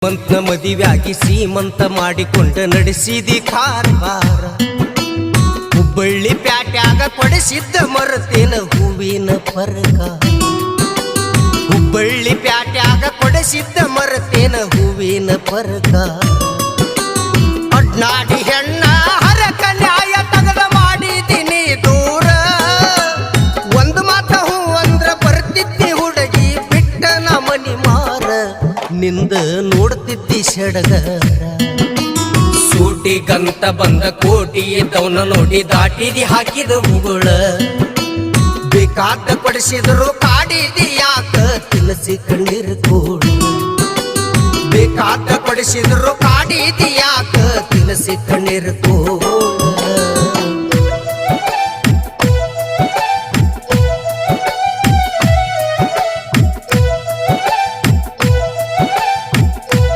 ಮಂತ ಮದಿವ್ಯಾಗಿ ಸೀಮಂತ ಮಾಡಿಕೊಂಡ ನಡೆಸಿದಿ ಕಾರ್ಬಾರ ಹುಬ್ಬಳ್ಳಿ ಪ್ಯಾಟ್ಯಾಗ ಕೊಡಿಸಿದ್ದ ಮರತೇನ ಹೂವಿನ ಪರಕ ಹುಬ್ಬಳ್ಳಿ ಪ್ಯಾಟ್ಯಾಗ ಕೊಡಿಸಿದ್ದ ಮರತೇನ ಹೂವಿನ ಪರಕ ಅಡ್ನಾಡಿ ಹೆಣ್ಣ ಹರಕ ನ್ಯಾಯ ತಗದ ಮಾಡಿದಿನಿ ದೂರ ಒಂದು ಮಾತ ಹೂ ಅಂದ್ರ ಬರ್ತಿದ್ದಿ ಹುಡುಗಿ ಬಿಟ್ಟ ನ ಮನಿ ಮಾರ ನಿಂದ ನೋಡ್ತಿದ್ದಿ ಸಡಗರ ಸೂಟಿಗಂತ ಬಂದ ಕೋಟಿ ಇದ್ದವನ ನೋಡಿ ದಾಟಿದಿ ಹಾಕಿದ ಮುಗುಳ ಬೇಕಾದ ಪಡಿಸಿದ್ರು ಕಾಡಿದಿ ಯಾಕ ತಿಲಸಿ ಕಣ್ಣೀರ್ ಕೋಳ ಬೇಕಾದ ಪಡಿಸಿದ್ರು ಕಾಡಿದಿ ಯಾಕ ತಿಲಸಿ ಕಣ್ಣೀರ್ ಕೋಳ